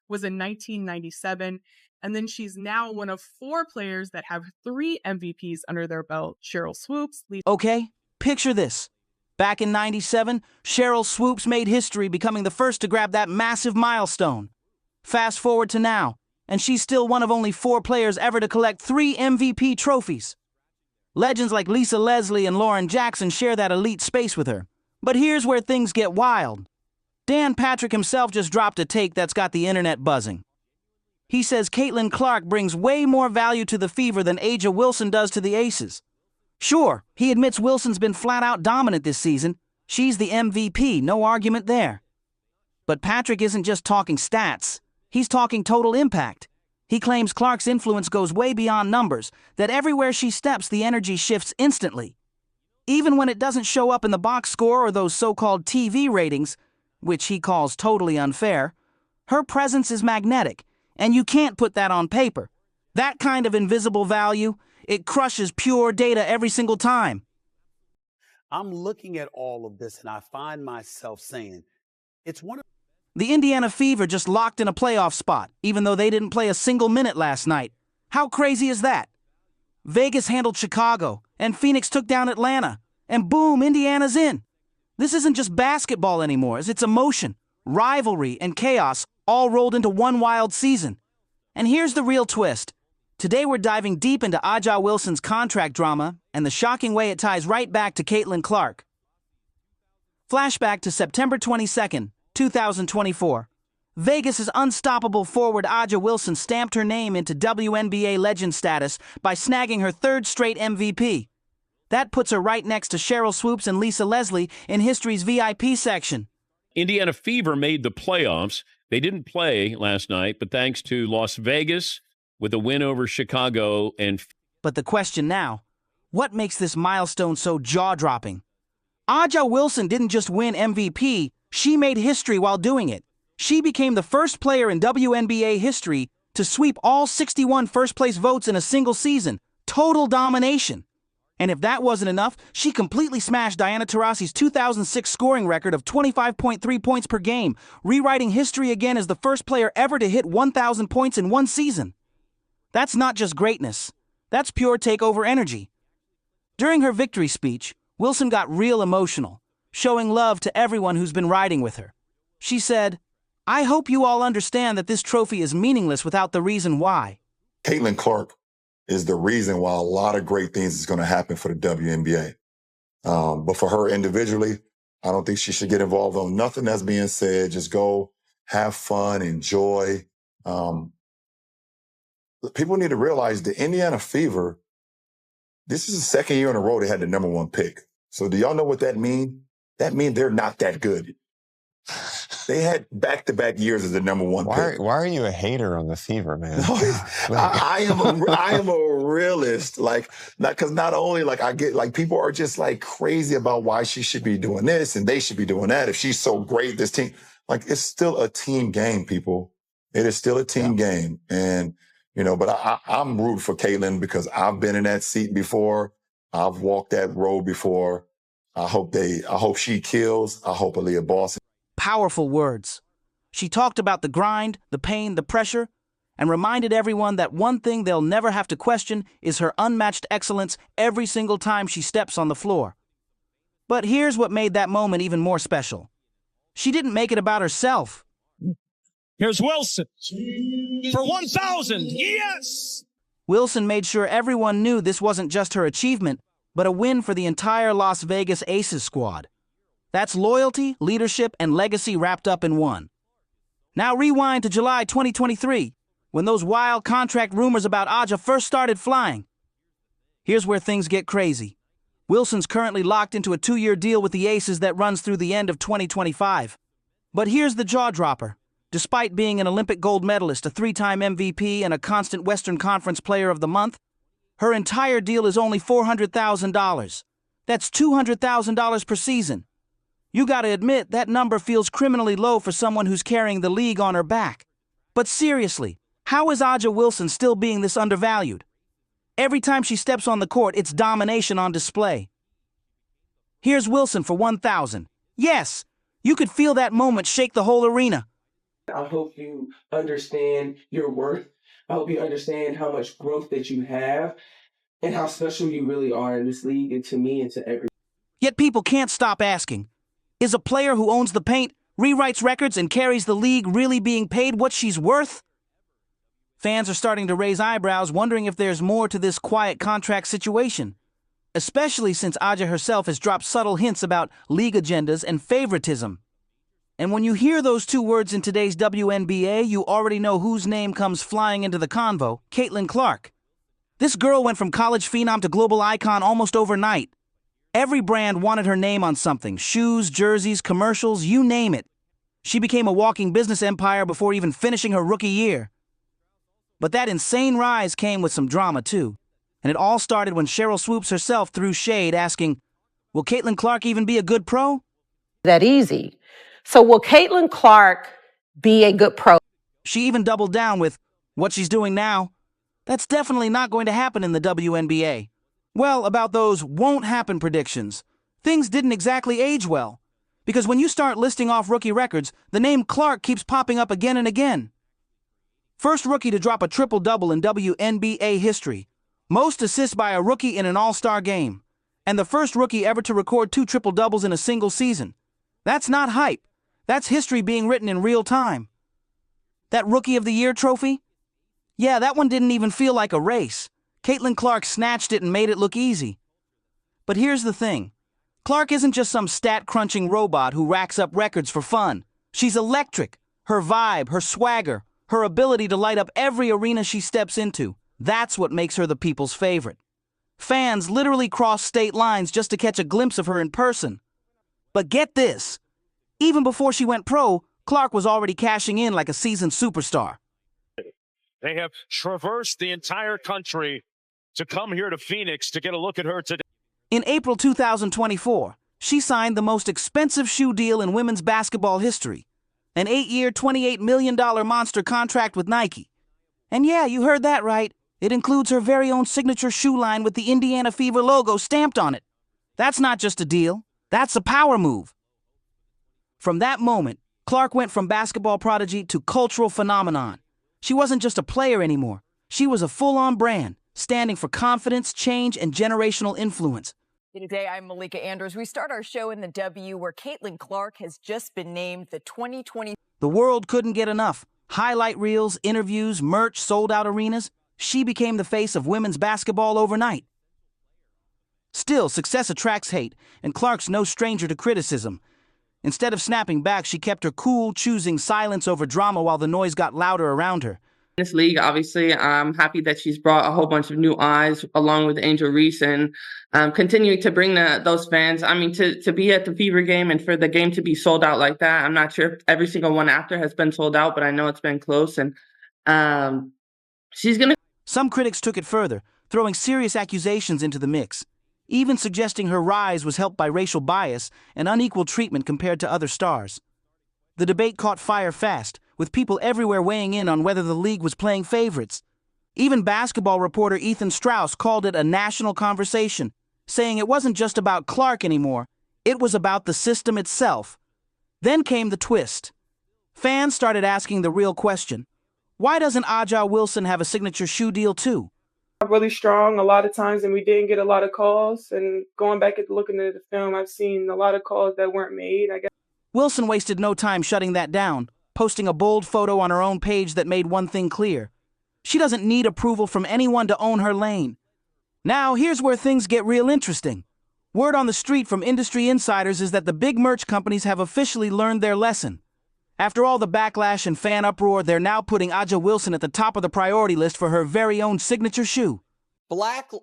Was in 1997, and then she's now one of 4 players that have 3 MVPs under their belt. Cheryl Swoops. Okay, picture this. Back in 97, Cheryl Swoops made history, becoming the first to grab that massive milestone. Fast forward to now, and she's still one of only 4 players ever to collect 3 MVP trophies. Legends like Lisa Leslie and Lauren Jackson share that elite space with her. But here's where things get wild. Dan Patrick himself just dropped a take that's got the internet buzzing. He says Caitlin Clark brings way more value to the Fever than A'ja Wilson does to the Aces. Sure, he admits Wilson's been flat-out dominant this season. She's the MVP, no argument there. But Patrick isn't just talking stats. He's talking total impact. He claims Clark's influence goes way beyond numbers, that everywhere she steps, the energy shifts instantly. Even when it doesn't show up in the box score or those so-called TV ratings, which he calls totally unfair, her presence is magnetic, and you can't put that on paper. That kind of invisible value, it crushes pure data every single time. I'm looking at all of this, and I find myself saying, it's one of... The Indiana Fever just locked in a playoff spot, even though they didn't play a single minute last night. How crazy is that? Vegas handled Chicago, and Phoenix took down Atlanta, and boom, Indiana's in. This isn't just basketball anymore, it's emotion, rivalry, and chaos all rolled into one wild season. And here's the real twist. Today we're diving deep into A'ja Wilson's contract drama and the shocking way it ties right back to Caitlin Clark. Flashback to September 22nd, 2024. Vegas's unstoppable forward A'ja Wilson stamped her name into WNBA legend status by snagging her 3rd straight MVP. That puts her right next to Cheryl Swoops and Lisa Leslie in history's VIP section. Indiana Fever made the playoffs. They didn't play last night, but thanks to Las Vegas with a win over Chicago and... But the question now, what makes this milestone so jaw-dropping? A'ja Wilson didn't just win MVP, she made history while doing it. She became the first player in WNBA history to sweep all 61 first-place votes in a single season. Total domination. And if that wasn't enough, she completely smashed Diana Taurasi's 2006 scoring record of 25.3 points per game, rewriting history again as the first player ever to hit 1,000 points in one season. That's not just greatness. That's pure takeover energy. During her victory speech, Wilson got real emotional, showing love to everyone who's been riding with her. She said, "I hope you all understand that this trophy is meaningless without the reason why." Caitlin Clark is the reason why a lot of great things is going to happen for the WNBA. But for her individually, I don't think she should get involved on nothing that's being said. Just go have fun, enjoy. People need to realize the Indiana Fever, this is the 2nd year in a row they had the #1 pick. So do y'all know what that means? That means they're not that good. They had back-to-back years as the #1 pick. Why are you a hater on the Fever, man? I am a realist. Not only I get people are just crazy about why she should be doing this and they should be doing that. If she's so great, this team, it's still a team game, people. It is still a team game. And, but I'm rooting for Caitlin because I've been in that seat before. I've walked that road before. I hope she kills. I hope Aaliyah Boston. Powerful words. She talked about the grind, the pain, the pressure, and reminded everyone that one thing they'll never have to question is her unmatched excellence every single time she steps on the floor. But here's what made that moment even more special. She didn't make it about herself. Here's Wilson for 1,000. Yes! Wilson made sure everyone knew this wasn't just her achievement, but a win for the entire Las Vegas Aces squad. That's loyalty, leadership, and legacy wrapped up in one. Now rewind to July 2023, when those wild contract rumors about A'ja first started flying. Here's where things get crazy. Wilson's currently locked into a 2-year deal with the Aces that runs through the end of 2025. But here's the jaw-dropper. Despite being an Olympic gold medalist, a 3-time MVP, and a constant Western Conference Player of the Month, her entire deal is only $400,000. That's $200,000 per season. You gotta admit, that number feels criminally low for someone who's carrying the league on her back. But seriously, how is A'ja Wilson still being this undervalued? Every time she steps on the court, it's domination on display. Here's Wilson for 1,000. Yes, You could feel that moment shake the whole arena. I hope you understand your worth. I hope you understand how much growth that you have and how special you really are in this league and to me and to everyone. Yet people can't stop asking, is a player who owns the paint, rewrites records, and carries the league really being paid what she's worth? Fans are starting to raise eyebrows, wondering if there's more to this quiet contract situation, especially since Aja herself has dropped subtle hints about league agendas and favoritism. And when you hear those two words in today's WNBA, you already know whose name comes flying into the convo: Caitlin Clark. This girl went from college phenom to global icon almost overnight. Every brand wanted her name on something: shoes, jerseys, commercials, you name it. She became a walking business empire before even finishing her rookie year. But that insane rise came with some drama too. And it all started when Sheryl Swoopes herself threw shade, asking, will Caitlin Clark even be a good pro? That easy. So will Caitlin Clark be a good pro? She even doubled down with what she's doing now. That's definitely not going to happen in the WNBA. Well, about those won't happen predictions, things didn't exactly age well. Because when you start listing off rookie records, the name Clark keeps popping up again and again. First rookie to drop a triple-double in WNBA history. Most assists by a rookie in an all-star game. And the first rookie ever to record 2 triple-doubles in a single season. That's not hype. That's history being written in real time. That Rookie of the Year trophy? Yeah, that one didn't even feel like a race. Caitlin Clark snatched it and made it look easy. But here's the thing. Clark isn't just some stat-crunching robot who racks up records for fun. She's electric. Her vibe, her swagger, her ability to light up every arena she steps into. That's what makes her the people's favorite. Fans literally cross state lines just to catch a glimpse of her in person. But get this. Even before she went pro, Clark was already cashing in like a seasoned superstar. They have traversed the entire country to come here to Phoenix to get a look at her today. In April 2024, she signed the most expensive shoe deal in women's basketball history. An 8-year, $28 million monster contract with Nike. And yeah, you heard that right. It includes her very own signature shoe line with the Indiana Fever logo stamped on it. That's not just a deal. That's a power move. From that moment, Clark went from basketball prodigy to cultural phenomenon. She wasn't just a player anymore. She was a full-on brand, standing for confidence, change, and generational influence. Today, I'm Malika Andrews. We start our show in the W, where Caitlin Clark has just been named the 2020... The world couldn't get enough. Highlight reels, interviews, merch, sold-out arenas. She became the face of women's basketball overnight. Still, success attracts hate, and Clark's no stranger to criticism. Instead of snapping back, she kept her cool, choosing silence over drama while the noise got louder around her. This league, obviously, I'm happy that she's brought a whole bunch of new eyes along with Angel Reese and continuing to bring those fans. I mean, to be at the Fever game and for the game to be sold out like that, I'm not sure if every single one after has been sold out, but I know it's been close. And she's going to... Some critics took it further, throwing serious accusations into the mix, even suggesting her rise was helped by racial bias and unequal treatment compared to other stars. The debate caught fire fast, with people everywhere weighing in on whether the league was playing favorites. Even basketball reporter Ethan Strauss called it a national conversation, saying it wasn't just about Clark anymore, it was about the system itself. Then came the twist. Fans started asking the real question. Why doesn't Aja Wilson have a signature shoe deal too? Really strong a lot of times, and we didn't get a lot of calls. And going back and looking at the film, I've seen a lot of calls that weren't made, I guess. Wilson wasted no time shutting that down, posting a bold photo on her own page that made one thing clear. She doesn't need approval from anyone to own her lane. Now, here's where things get real interesting. Word on the street from industry insiders is that the big merch companies have officially learned their lesson. After all the backlash and fan uproar, they're now putting Aja Wilson at the top of the priority list for her very own signature shoe.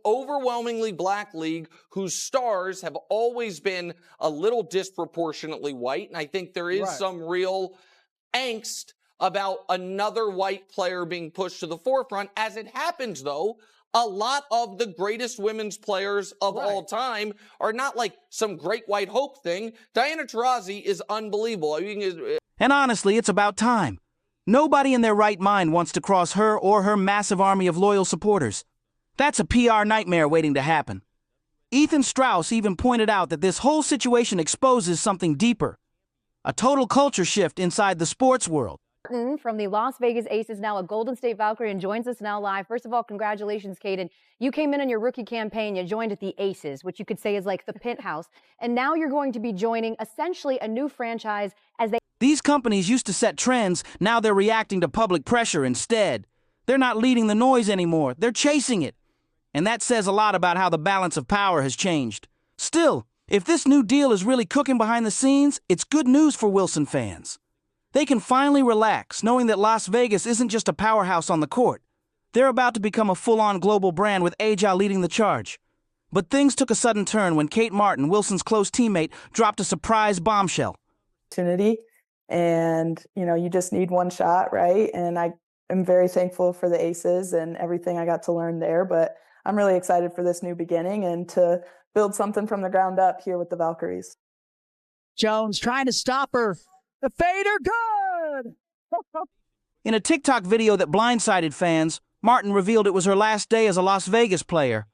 Overwhelmingly black league whose stars have always been a little disproportionately white. And I think there is some real angst about another white player being pushed to the forefront. As it happens, though, a lot of the greatest women's players of all time are not like some great white hope thing. Diana Taurasi is unbelievable. I mean, and honestly, it's about time. Nobody in their right mind wants to cross her or her massive army of loyal supporters. That's a PR nightmare waiting to happen. Ethan Strauss even pointed out that this whole situation exposes something deeper. A total culture shift inside the sports world. From the Las Vegas Aces, now a Golden State Valkyrie, and joins us now live. First of all, congratulations, Caden. You came in on your rookie campaign. You joined at the Aces, which you could say is like the penthouse. And now you're going to be joining essentially a new franchise as they... These companies used to set trends. Now they're reacting to public pressure instead. They're not leading the noise anymore. They're chasing it. And that says a lot about how the balance of power has changed. Still, if this new deal is really cooking behind the scenes, it's good news for Wilson fans. They can finally relax, knowing that Las Vegas isn't just a powerhouse on the court. They're about to become a full-on global brand with Aja leading the charge. But things took a sudden turn when Kate Martin, Wilson's close teammate, dropped a surprise bombshell. And, you just need one shot, right? And I am very thankful for the Aces and everything I got to learn there. But I'm really excited for this new beginning and to build something from the ground up here with the Valkyries. Jones trying to stop her. The fader, good! In a TikTok video that blindsided fans, Martin revealed it was her last day as a Las Vegas player.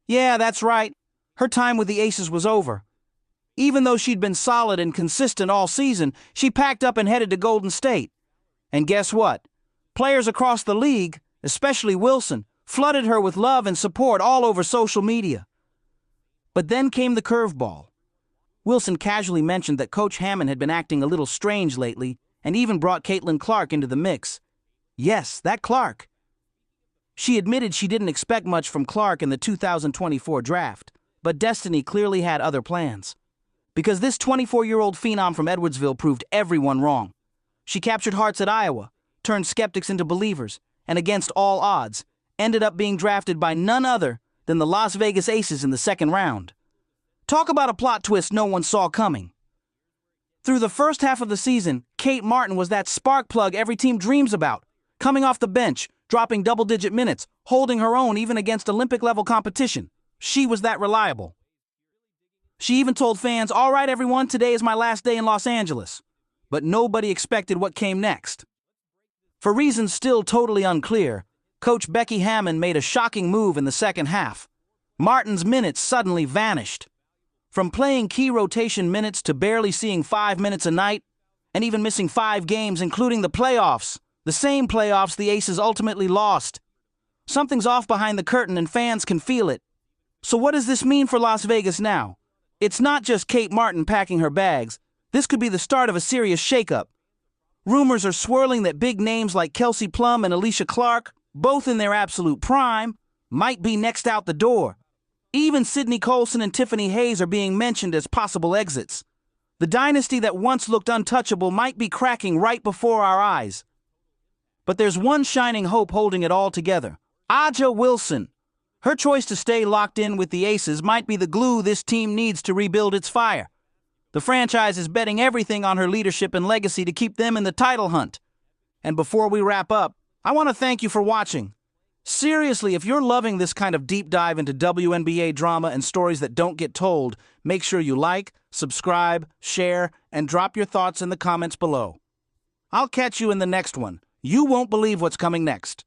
Yeah, that's right. Her time with the Aces was over. Even though she'd been solid and consistent all season, she packed up and headed to Golden State. And guess what? Players across the league, especially Wilson, flooded her with love and support all over social media. But then came the curveball. Wilson casually mentioned that Coach Hammond had been acting a little strange lately and even brought Caitlin Clark into the mix. Yes, that Clark. She admitted she didn't expect much from Clark in the 2024 draft, but destiny clearly had other plans. Because this 24-year-old phenom from Edwardsville proved everyone wrong. She captured hearts at Iowa, turned skeptics into believers, and against all odds, ended up being drafted by none other than the Las Vegas Aces in the second round. Talk about a plot twist no one saw coming. Through the first half of the season, Kate Martin was that spark plug every team dreams about, coming off the bench, dropping double-digit minutes, holding her own even against Olympic-level competition. She was that reliable. She even told fans, "All right, everyone, today is my last day in Los Angeles." But nobody expected what came next. For reasons still totally unclear, Coach Becky Hammond made a shocking move in the second half. Martin's minutes suddenly vanished. From playing key rotation minutes to barely seeing 5 minutes a night, and even missing 5 games, including the playoffs, the same playoffs the Aces ultimately lost. Something's off behind the curtain and fans can feel it. So what does this mean for Las Vegas now? It's not just Kate Martin packing her bags. This could be the start of a serious shakeup. Rumors are swirling that big names like Kelsey Plum and Alicia Clark, both in their absolute prime, might be next out the door. Even Sydney Colson and Tiffany Hayes are being mentioned as possible exits. The dynasty that once looked untouchable might be cracking right before our eyes. But there's one shining hope holding it all together. Aja Wilson. Her choice to stay locked in with the Aces might be the glue this team needs to rebuild its fire. The franchise is betting everything on her leadership and legacy to keep them in the title hunt. And before we wrap up, I want to thank you for watching. Seriously, if you're loving this kind of deep dive into WNBA drama and stories that don't get told, make sure you like, subscribe, share, and drop your thoughts in the comments below. I'll catch you in the next one. You won't believe what's coming next.